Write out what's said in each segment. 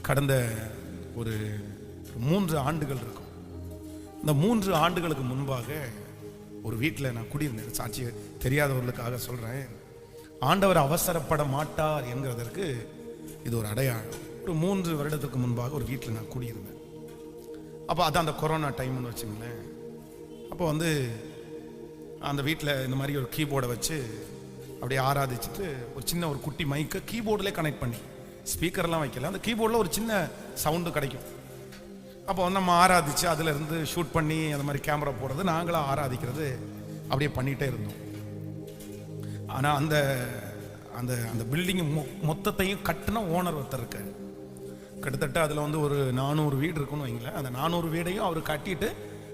கடந்த ஒரு 3 ஆண்டுகள் இருக்கும். இந்த 3 ஆண்டுகளுக்கு முன்பாக ஒரு வீட்டில் நான் குடியிருந்தேன். சாட்சி தெரியாதவர்களுக்காக சொல்கிறேன். ஆண்டவர் அவசரப்பட மாட்டார் என்கிறதற்கு இது ஒரு அடையாளம். ஒரு 3 வருடத்துக்கு முன்பாக ஒரு வீட்டில் நான் குடியிருந்தேன். அப்போ அது அந்த கொரோனா டைம்னு வச்சுங்களேன். அப்போ அந்த வீட்டில் இந்த மாதிரி ஒரு கீபோர்டை வச்சு அப்படியே ஆராதிச்சுட்டு ஒரு சின்ன ஒரு குட்டி மைக்கை கீபோர்டில் கனெக்ட் பண்ணி, ஸ்பீக்கர்லாம் வைக்கல, அந்த கீபோர்டில் ஒரு சின்ன சவுண்டு கிடைக்கும். அப்போ நம்ம ஆராதிச்சு அதிலிருந்து ஷூட் பண்ணி அந்த மாதிரி கேமரா போடுறது, நாங்களாம் ஆராதிக்கிறது அப்படியே பண்ணிகிட்டே இருந்தோம். ஆனால் அந்த அந்த அந்த பில்டிங் மொத்தத்தையும் கட்டின ஓனர் ஒருத்தர் இருக்காரு. கிட்டத்தட்ட அதில் ஒரு 400 வீடு இருக்குன்னு வைங்களேன். அந்த 400 வீடையும் அவர் கட்டிட்டு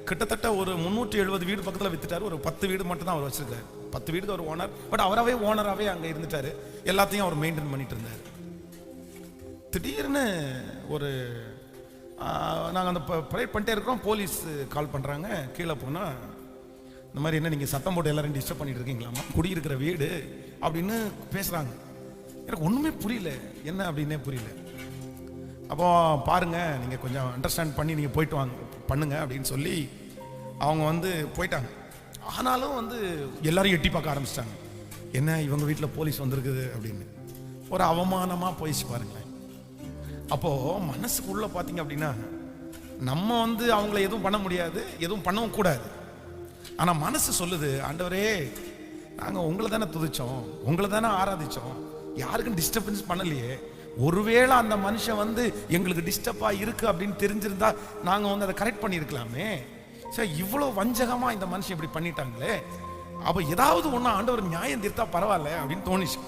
கிட்டத்தட்ட ஒரு 370 வீடு பக்கத்தில் வித்துட்டார். ஒரு 10 வீடு மட்டும் தான் அவர் வச்சிருக்காரு. 10 வீடுக்கு ஒரு ஓனர், பட் அவராகவே ஓனராகவே அங்கே இருந்துட்டாரு. எல்லாத்தையும் அவர் மெயின்டைன் பண்ணிட்டு இருந்தார். திடீர்னு நாங்கள் அந்த ப்ரேயர் பண்ணிட்டே இருக்கிறோம். போலீஸ் கால் பண்ணுறாங்க. கீழே போனால் இந்த மாதிரி என்ன நீங்கள் சத்தம் போட்டு எல்லாரும் டிஸ்டர்ப் பண்ணிட்டு இருக்கீங்களாமா, குடியிருக்கிற வீடு அப்படின்னு பேசுகிறாங்க. எனக்கு ஒன்றுமே புரியல, என்ன அப்படின்னே புரியல. அப்போ பாருங்க, நீங்கள் கொஞ்சம் அண்டர்ஸ்டாண்ட் பண்ணி நீங்கள் போயிட்டு வாங்க பண்ணுங்க அப்படின்னு சொல்லி அவங்க போயிட்டாங்க. ஆனாலும் எல்லாரும் எட்டி பார்க்க ஆரம்பிச்சிட்டாங்க. என்ன இவங்க வீட்டில் போலீஸ் வந்திருக்குது அப்படின்னு ஒரு அவமானமாக போயிடுச்சு பாருங்களேன். அப்போது மனசுக்குள்ளே பார்த்தீங்க அப்படின்னா, நம்ம அவங்கள எதுவும் பண்ண முடியாது, எதுவும் பண்ணவும் கூடாது. ஆனால் மனசு சொல்லுது, ஆண்டவரே நாங்கள் உங்களை தானே துதிச்சோம், உங்களை தானே ஆராதிச்சோம், யாருக்கும் டிஸ்டர்பன்ஸ் பண்ணலையே. ஒருவேளை அந்த மனுஷன் எங்களுக்கு டிஸ்டர்பாக இருக்கு அப்படின்னு தெரிஞ்சிருந்தா நாங்கள் அதை கரெக்ட் பண்ணியிருக்கலாமே. சரி, இவ்வளோ வஞ்சகமாக இந்த மனுஷன் இப்படி பண்ணிட்டாங்களே, அப்போ ஏதாவது ஒன்று ஆண்டவர் நியாயம் தீர்த்தா பரவாயில்ல அப்படின்னு தோணிச்சு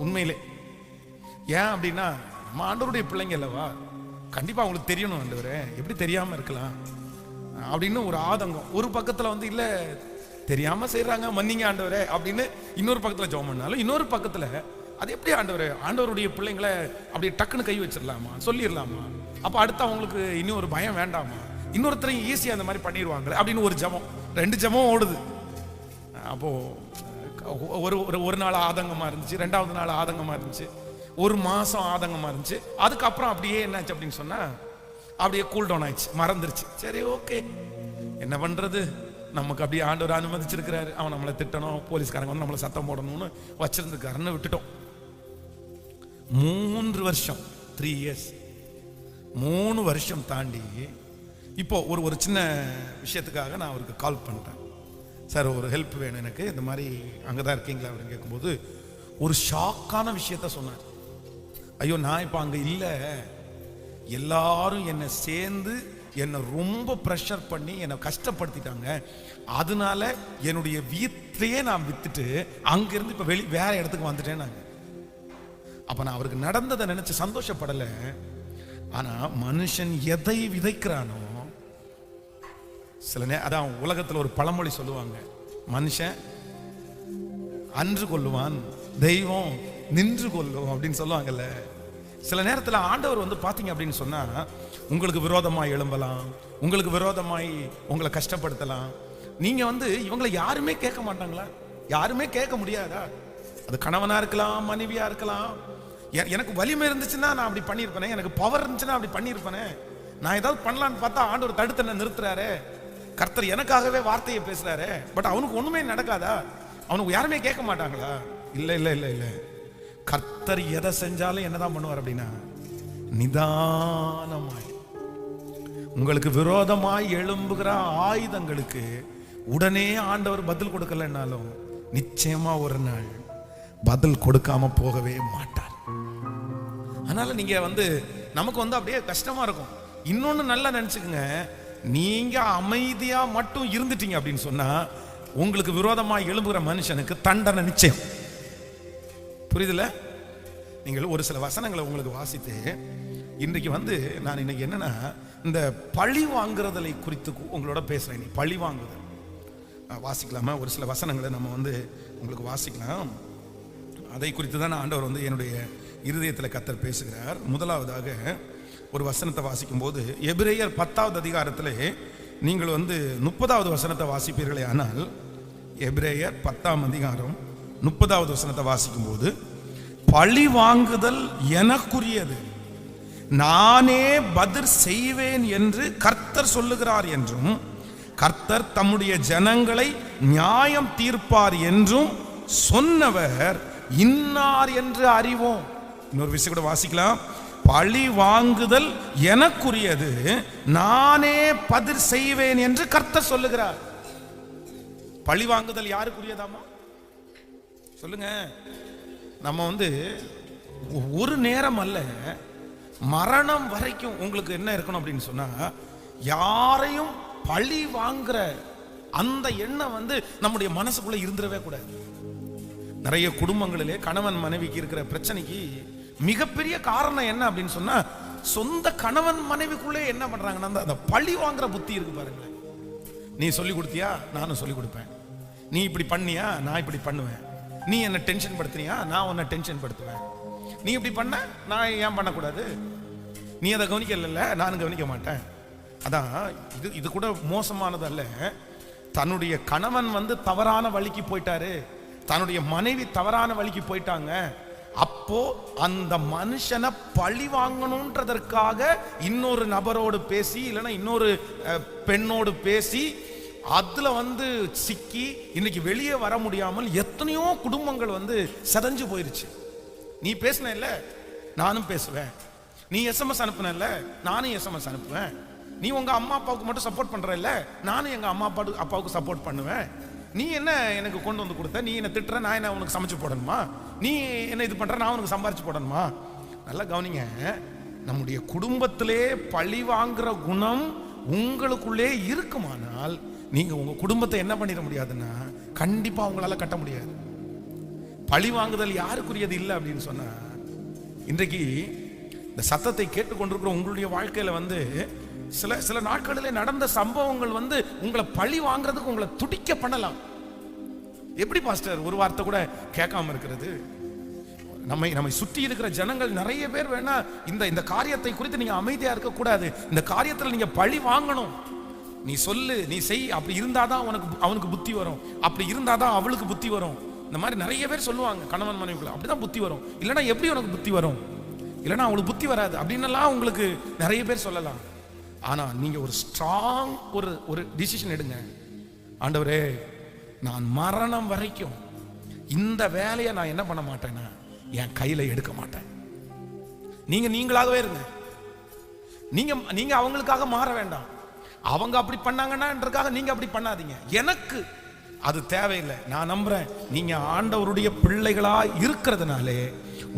உண்மையிலே. ஏன் அப்படின்னா, நம்ம ஆண்டவருடைய பிள்ளைங்க அல்லவா, கண்டிப்பாக அவங்களுக்கு தெரியணும். ஆண்டவரே எப்படி தெரியாமல் இருக்கலாம் அப்படின்னு ஒரு ஆதங்கம். ஒரு பக்கத்தில் இல்லை தெரியாமல் செய்கிறாங்க, மன்னிங்க ஆண்டவரே அப்படின்னு இன்னொரு பக்கத்தில் ஜெபம் பண்ணாலும், இன்னொரு பக்கத்தில் அது எப்படி ஆண்டவரே, ஆண்டவருடைய பிள்ளைங்களை அப்படி டக்குன்னு கை வச்சிடலாமா, சொல்லிடலாமா, அப்போ அடுத்து அவங்களுக்கு இன்னும் ஒரு பயம் வேண்டாமா, இன்னொருத்தரையும் ஈஸியாக அந்த மாதிரி பண்ணிடுவாங்களே அப்படின்னு ஒரு ஜெபம், 2 ஜெபம் ஓடுது. அப்போது ஒரு நாள் ஆதங்கமாக இருந்துச்சு, 2வது நாள் ஆதங்கமாக இருந்துச்சு, 1 மாதம் ஆதங்கமாக இருந்துச்சு. அதுக்கப்புறம் அப்படியே என்னாச்சு அப்படின்னு சொன்னால் அப்படியே கூல் டவுன் ஆயிடுச்சு, மறந்துருச்சு. சரி, ஓகே, என்ன பண்ணுறது, நமக்கு அப்படியே ஆண்டவர் அனுமதிச்சிருக்கிறாரு, அவன் நம்மளை திட்டணும், போலீஸ்காரங்க நம்மளை சத்தம் போடணும்னு வச்சிருந்துக்காருன்னு விட்டுட்டோம். 3 வருஷம் 3 இயர்ஸ் 3 வருஷம் தாண்டி இப்போ ஒரு சின்ன விஷயத்துக்காக நான் அவருக்கு கால் பண்ணுறேன். சார், ஒரு ஹெல்ப் வேணும் எனக்கு, இந்த மாதிரி அங்கே தான் இருக்கீங்களா அப்படின்னு கேட்கும்போது ஒரு ஷாக்கான விஷயத்த சொன்னார். ஐயோ, நான் இப்போ அங்கே இல்லை, எல்லாரும் என்னை சேர்ந்து என்னை ரொம்ப ப்ரெஷர் பண்ணி என்னை கஷ்டப்படுத்திட்டாங்க, அதனால என்னுடைய வீட்டிலேயே நான் வித்துட்டு அங்கிருந்து இப்போ வேற இடத்துக்கு வந்துட்டேன். நாங்கள் அப்போ நான் அவருக்கு நடந்ததை நினைச்சு சந்தோஷப்படலை. ஆனால் மனுஷன் எதை விதைக்கிறானோ, சில அதான் உலகத்தில் ஒரு பழமொழி சொல்லுவாங்க, மனுஷன் அன்று கொள்ளுவான், தெய்வம் நின்று கொள்ளும் அப்படின்னு சொல்லுவாங்கல்ல. சில நேரத்தில் ஆண்டவர் பார்த்தீங்க அப்படின்னு சொன்னா உங்களுக்கு விரோதமாய் எழும்பலாம், உங்களுக்கு விரோதமாய் உங்களை கஷ்டப்படுத்தலாம். நீங்க இவங்களை யாருமே கேட்க மாட்டாங்களா, யாருமே கேட்க முடியாதா? அது கணவனா இருக்கலாம், மனைவியா இருக்கலாம். எனக்கு வலிமை இருந்துச்சுன்னா நான் அப்படி பண்ணியிருப்பேனே, எனக்கு பவர் இருந்துச்சுன்னா அப்படி பண்ணியிருப்பேனே. நான் ஏதாவது பண்ணலான்னு பார்த்தா ஆண்டவர் தடுத்து என்ன நிறுத்துறாரு. கர்த்தர் எனக்காகவே வார்த்தையை பேசுறாரு, பட் அவனுக்கு ஒண்ணுமே நடக்காதா? அவனுக்கு யாருமே கேட்க மாட்டாங்களா? இல்லை இல்லை இல்லை இல்லை, கர்த்தர் எதை செஞ்சாலும் என்னதான் பண்ணுவார் அப்படின்னா, நிதானமாய் உங்களுக்கு விரோதமாய் எழும்புகிற ஆயுதங்களுக்கு உடனே ஆண்டவர் பதில் கொடுக்கலன்னாலும் நிச்சயமா ஒரு நாள் பதில் கொடுக்காம போகவே மாட்டார். அதனால நீங்க நமக்கு அப்படியே கஷ்டமா இருக்கும். இன்னொன்னு நல்லா நினைச்சுக்கோங்க, நீங்க அமைதியா மட்டும் இருந்துட்டீங்க அப்படின்னு சொன்னா உங்களுக்கு விரோதமா எழும்புகிற மனுஷனுக்கு தண்டனை நிச்சயம். புரியுதுல? நீங்கள் ஒரு சில வசனங்களை உங்களுக்கு வாசித்து இன்றைக்கு நான் இன்னைக்கு என்னன்னா, இந்த பழி வாங்குறதலை குறித்து உங்களோட பேசுறேன். நீ பழி வாங்குதல் வாசிக்கலாமா? ஒரு சில வசனங்களை நம்ம உங்களுக்கு வாசிக்கலாம். அதை குறித்து தான் ஆண்டவர் என்னுடைய இருதயத்தில் கர்த்தர் பேசுகிறார். முதலாவதாக ஒரு வசனத்தை வாசிக்கும் போது, எபிரேயர் 10வது அதிகாரத்திலே நீங்கள் 30வது வசனத்தை வாசிப்பீர்களே ஆனால், எபிரேயர் 10ஆம் அதிகாரம் 30வது வசனத்தை வாசிக்கும் போது, பழி வாங்குதல் எனக்குரியது, நானே பதில் செய்வேன் என்று கர்த்தர் சொல்லுகிறார் என்றும், கர்த்தர் தம்முடைய ஜனங்களை நியாயம் தீர்ப்பார் என்றும் சொன்னவர் இன்னார் என்று அறிவோம். இன்னொரு விஷயம் கூட வாசிக்கலாம். பழி வாங்குதல் எனக்குரியது, நானே பதில் செய்வேன் என்று கர்த்தர் சொல்லுகிறார். பழி வாங்குதல் யாருக்குரியதாமா சொல்லுங்க. நம்ம ஒரு நேரம் அல்ல, மரணம் வரைக்கும் உங்களுக்கு என்ன இருக்கணும் அப்படின்னு சொன்னா, யாரையும் பழி வாங்குற அந்த எண்ணம் நம்முடைய மனசுக்குள்ள இருந்துடவே கூடாது. நிறைய குடும்பங்களிலே கணவன் மனைவிக்கு இருக்கிற பிரச்சனைக்கு மிகப்பெரிய காரணம் என்ன அப்படின்னு சொன்னா, சொந்த கணவன் மனைவிக்குள்ளே என்ன பண்றாங்கன்னா, அந்த பழி வாங்குற புத்தி இருக்கு பாருங்களேன். நீ சொல்லி கொடுத்தியா, நானும் சொல்லி கொடுப்பேன். நீ இப்படி பண்ணியா, நான் இப்படி பண்ணுவேன். நீ என்ன டென்ஷன் படுத்துறியா, நான் உன்னை டென்ஷன் படுத்துவேன். நீ இப்படி பண்ண, நான் ஏன் பண்ணக்கூடாது? நீ அதை கவனிக்கல, நானும் கவனிக்க மாட்டேன். அதான் இது கூட மோசமானது அல்ல. தன்னுடைய கணவன் தவறான வழிக்கு போயிட்டாரு, தன்னுடைய மனைவி தவறான வழிக்கு போயிட்டாங்க. அப்போ அந்த மனுஷனை பழி வாங்கணும்ன்றதற்காக இன்னொரு நபரோடு பேசி, இல்லைன்னா இன்னொரு பெண்ணோடு பேசி, அதுல சிக்கி இன்னைக்கு வெளியே வர முடியாமல் எத்தனையோ குடும்பங்கள் செதஞ்சு போயிருச்சு. நீ பேசின இல்ல, நானும் பேசுவேன். நீ SMS அனுப்புன, நானும் SMS அனுப்புவேன். நீ உங்க அம்மா அப்பாவுக்கு மட்டும் சப்போர்ட் பண்ற இல்ல, நானும் எங்க அம்மா அப்பாவுக்கு சப்போர்ட் பண்ணுவேன். நீ என்ன எனக்கு கொண்டு கொடுத்த, நீ என்ன திட்டுற, நான் என்ன உனக்கு சமைச்சு போடணுமா? நீ என்ன இது பண்ற, நான் உனக்கு சம்பாரிச்சு போடணுமா? நல்லா கவனிங்க. நம்முடைய குடும்பத்திலே பழி வாங்குற குணம் உங்களுக்குள்ளே இருக்குமானால், நீங்க உங்க குடும்பத்தை என்ன பண்ணிட முடியாதுன்னா, கண்டிப்பா உங்களால கட்ட முடியாது. பழி வாங்குதல் யாருக்குரியது இல்லை அப்படின்னு சொன்னா, இன்றைக்கு இந்த சத்தத்தை கேட்டுக்கொண்டிருக்கிற உங்களுடைய வாழ்க்கையில சில நாட்களிலே நடந்த சம்பவங்கள் உங்களை பழி வாங்குறதுக்கு உங்களை துடிக்க பண்ணலாம். எப்படி பாஸ்டர் ஒரு வார்த்தை கூட கேட்காம இருக்கிறது? நம்மை சுற்றி இருக்கிற ஜனங்கள் நிறைய பேர் வேணா இந்த காரியத்தை குறித்து நீங்க அமைதியா இருக்க கூடாது. இந்த காரியத்தில் நீங்க பழி வாங்கணும். நீ சொல்லு, நீ செய், அப்படி இருந்தாதான் அவனுக்கு புத்தி வரும், அப்படி இருந்தாதான் அவளுக்கு புத்தி வரும். இந்த மாதிரி நிறைய பேர் சொல்லுவாங்க, கணவன் மனைவிக்குள்ள அப்படிதான் புத்தி வரும், இல்லைன்னா எப்படி உனக்கு புத்தி வரும், இல்லைன்னா அவளுக்கு புத்தி வராது அப்படின்னலாம் உங்களுக்கு நிறைய பேர் சொல்லலாம். ஆனா நீங்க ஒரு ஸ்ட்ராங் ஒரு டிசிஷன் எடுங்க. ஆண்டவரே, நான் மரணம் வரைக்கும் இந்த வேலையை நான் என்ன பண்ண மாட்டேன்னா, என் கையில எடுக்க மாட்டேன். நீங்களாகவே இருங்க. நீங்க அவங்களுக்காக மாற வேண்டாம். அவங்க அப்படி பண்ணாங்கன்னா நீங்க அப்படி பண்ணாதீங்க. எனக்கு அது தேவையில்லை. நான் நம்புறேன், நீங்க ஆண்டவருடைய பிள்ளைகளா இருக்கிறதுனாலே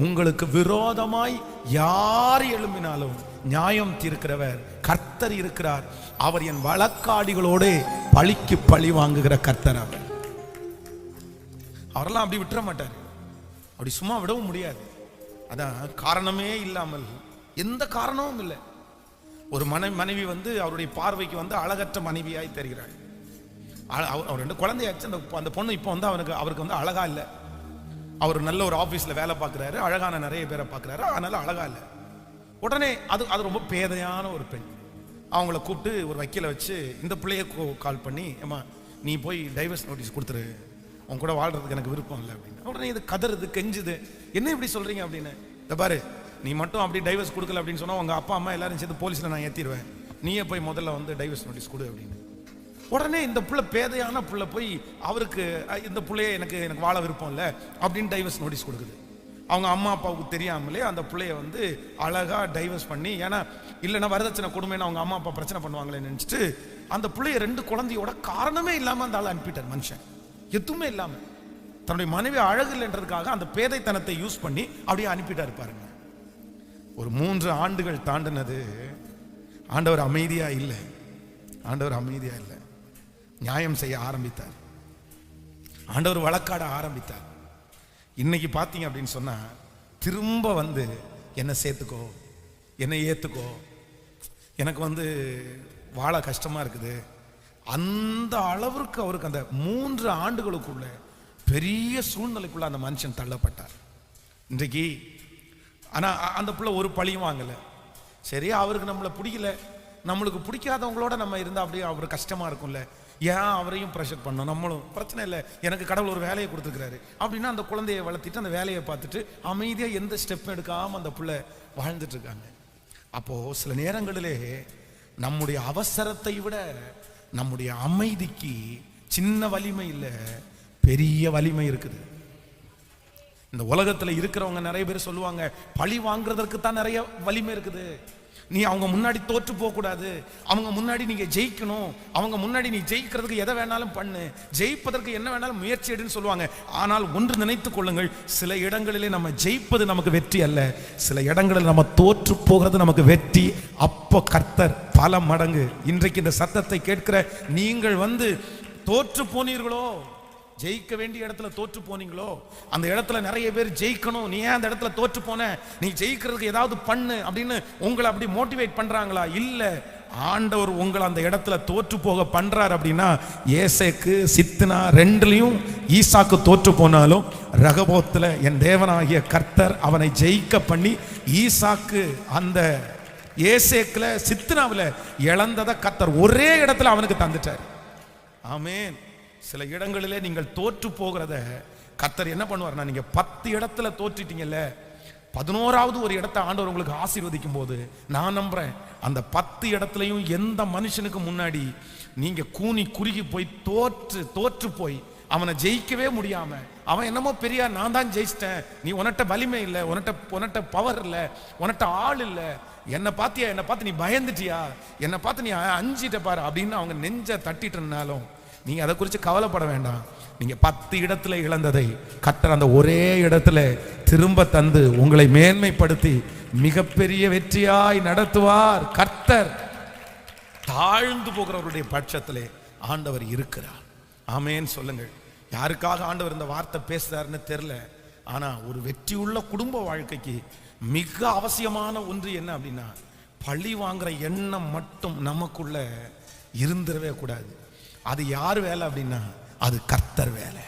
உங்களுக்கு விரோதமாய் யார் எழும்பினாலும் நியாயம் தீர்க்கிறவர் கர்த்தர் இருக்கிறார். அவர் என் வழக்காடிகளோட பழிக்கு பழி வாங்குகிற கர்த்தர். அவரெல்லாம் அப்படி விட்டுற மாட்டார், அப்படி சும்மா விடவும் முடியாது. அதான் காரணமே இல்லாமல், எந்த காரணமும் இல்லை, ஒரு மனைவி அவருடைய பார்வைக்கு அழகற்ற மனைவியாய் தெரிகிறாள். அவர் 2 குழந்தையாச்சு. அந்த பொண்ணு இப்போ அவருக்கு அழகா இல்லை. அவர் நல்ல ஒரு ஆபீஸ்ல வேலை பார்க்கிறாரு, அழகான நிறைய பேரை பார்க்கிறாரு, அதனால அழகா இல்லை. உடனே அது ரொம்ப பேதையான ஒரு பெண். அவங்கள கூப்பிட்டு ஒரு வக்கீல வச்சு இந்த பிள்ளைய கால் பண்ணி, ஏமா நீ போய் டைவர்ஸ் நோட்டீஸ் கொடுத்துரு, அவங்க கூட வாழ்றதுக்கு எனக்கு விருப்பம் இல்லை அப்படின்னு. உடனே இது கதறுது, கெஞ்சுது, என்ன இப்படி சொல்றீங்க அப்படின்னு. இந்த பாரு, நீ மட்டும் அப்படி டைவர்ஸ் கொடுக்கல அப்படின்னு சொன்னா உங்க அப்பா அம்மா எல்லாரும் சேர்த்து போலீஸ்ல நான் ஏத்திடுவேன், நீயே போய் முதல்ல டைவர்ஸ் நோட்டீஸ் கொடு அப்படின்னு. உடனே இந்த புள்ள, பேதையான புள்ள போய் அவருக்கு இந்த புள்ளைய எனக்கு வாழ விருப்பம் இல்லை அப்படின்னு டைவர்ஸ் நோட்டீஸ் கொடுக்குது. அவங்க அம்மா அப்பாவுக்கு தெரியாமலே அந்த பிள்ளைய அழகா டைவர்ஸ் பண்ணி, ஏன்னா இல்லைன்னா வரதட்சணை கொடுமைன்னு அவங்க அம்மா அப்பா பிரச்சனை பண்ணுவாங்களேன்னு நினைச்சிட்டு அந்த பிள்ளைய 2 குழந்தையோட காரணமே இல்லாம அந்த ஆளை அனுப்பிட்டார். மனுஷன் எதுவுமே இல்லாம தன்னுடைய மனைவி அழகு இல்லைன்றதுக்காக அந்த பேதைத்தனத்தை யூஸ் பண்ணி அப்படியே அனுப்பிட்டாரு பாருங்க. ஒரு 3 ஆண்டுகள் தாண்டினது. ஆண்டவர் அமைதியா இல்லை, ஆண்டவர் அமைதியா இல்லை. நியாயம் செய்ய ஆரம்பித்தார், ஆண்டவர் வழக்காட ஆரம்பித்தார். இன்னைக்கு பார்த்தீங்க அப்படின்னு சொன்னா, திரும்ப என்ன சேர்த்துக்கோ, என்னை ஏத்துக்கோ, எனக்கு வாழ கஷ்டமா இருக்குது, அந்த அளவிற்கு அவருக்கு அந்த 3 ஆண்டுகளுக்குள்ள பெரிய சூழ்நிலைக்குள்ள அந்த மனுஷன் தள்ளப்பட்டார். இன்றைக்கு ஆனா அந்த பிள்ளை ஒரு பழியும் வாங்கல. சரி, அவருக்கு நம்மளை பிடிக்கல, நம்மளுக்கு பிடிக்காதவங்களோட நம்ம இருந்தா அப்படியே அவருக்கு கஷ்டமா இருக்கும்ல, ஏன் அவரையும் ப்ரெஷர் பண்ணோம், நம்மளும் பிரச்சனை இல்லை, எனக்கு கடவுள் ஒரு வேலையை கொடுத்துருக்கிறாரு அப்படின்னா அந்த குழந்தையை வளர்த்திட்டு அந்த வேலையை பார்த்துட்டு அமைதியாக எந்த ஸ்டெப்பும் எடுக்காமல் அந்த பிள்ளை வாழ்ந்துட்டு இருக்காங்க. அப்போ சில நேரங்களிலே நம்முடைய அவசரத்தை விட நம்முடைய அமைதிக்கு சின்ன வலிமை இல்லை, பெரிய வலிமை இருக்குது. இந்த உலகத்துல இருக்கிறவங்க நிறைய பேர் சொல்லுவாங்க, பழி வாங்குறதற்கு தான் நிறைய வலிமை இருக்குது. நீ அவங்க முன்னாடி தோற்று போக கூடாது, அவங்க முன்னாடி நீங்க ஜெயிக்கணும், அவங்க முன்னாடி நீ ஜெயிக்கிறதுக்கு எதை வேணாலும் பண்ணு, ஜெயிப்பதற்கு என்ன வேணாலும் முயற்சி எடுன்னு சொல்லுவாங்க. ஆனால் ஒன்று நினைத்துக் கொள்ளுங்கள், சில இடங்களிலே நம்ம ஜெயிப்பது நமக்கு வெற்றி அல்ல, சில இடங்களில் நம்ம தோற்று போகிறது நமக்கு வெற்றி. அப்போ கர்த்தர் பல மடங்கு, இன்றைக்கு இந்த சத்தத்தை கேட்கிற நீங்கள் தோற்று போனீர்களோ, ஜெயிக்க வேண்டிய இடத்துல தோற்று போனீங்களோ, அந்த இடத்துல நிறைய பேர் ஜெயிக்கணும், நீ ஏன் அந்த இடத்துல தோற்று போன, நீ ஜெயிக்கிறதுக்கு ஏதாவது பண்ணு அப்படின்னு உங்களை அப்படி மோட்டிவேட் பண்றாங்களா? இல்ல, ஆண்டவர் உங்களை அந்த இடத்துல தோற்று போக பண்றார். அப்படின்னா ஏசேக்கு சித்னா ரெண்டுலையும் ஈசாக்கு தோற்று போனாலும் ரகபோத்துல என் தேவனாகிய கர்த்தர் அவனை ஜெயிக்க பண்ணி, ஈசாக்கு அந்த ஏசேக்குல சித்னாவில் இழந்ததை கர்த்தர் ஒரே இடத்துல அவனுக்கு தந்துட்டார். ஆமென். சில இடங்களிலே நீங்கள் தோற்று போகிறத கர்த்தர் என்ன பண்ணுவார்னா, நீங்க 10 இடத்துல தோற்றிட்டீங்கல்ல, 11வது ஒரு இடத்தை ஆண்டவர் உங்களுக்கு ஆசீர்வதிக்கும் போது நான் நம்புறேன், அந்த 10 இடத்துலையும் எந்த மனுஷனுக்கு முன்னாடி நீங்க கூனி குறுகி போய் தோற்று போய் அவனை ஜெயிக்கவே முடியாம, அவன் என்னமோ பெரியா நான் தான் ஜெயிச்சிட்டேன், நீ உன்கிட்ட வலிமை இல்லை, உன்கிட்ட பவர் இல்லை, உன்கிட்ட ஆள் இல்லை, என்னை பார்த்தியா, என்னை பார்த்து நீ பயந்துட்டியா, என்னை பார்த்து நீ அஞ்சிட்ட பாரு அப்படின்னு அவங்க நெஞ்ச தட்டிட்டனாலும் நீங்க அதை குறித்து கவலைப்பட வேண்டாம். நீங்க 10 இடத்துல இழந்ததை கர்த்தர் அந்த ஒரே இடத்துல திரும்ப தந்து உங்களை மேன்மைப்படுத்தி மிகப்பெரிய வெற்றியாய் நடத்துவார். கர்த்தர் தாழ்ந்து போகிறவருடைய பட்சத்திலே ஆண்டவர் இருக்கிறார். ஆமென் சொல்லுங்கள். யாருக்காக ஆண்டவர் இந்த வார்த்தை பேசுறாருன்னு தெரியல, ஆனா ஒரு வெற்றியுள்ள குடும்ப வாழ்க்கைக்கு மிக அவசியமான ஒன்று என்ன அப்படின்னா, பழி வாங்குற எண்ணம் மட்டும் நமக்குள்ள இருந்துடவே கூடாது. அது யார் வேலை அப்படின்னா, அது கர்த்தர் வேலை.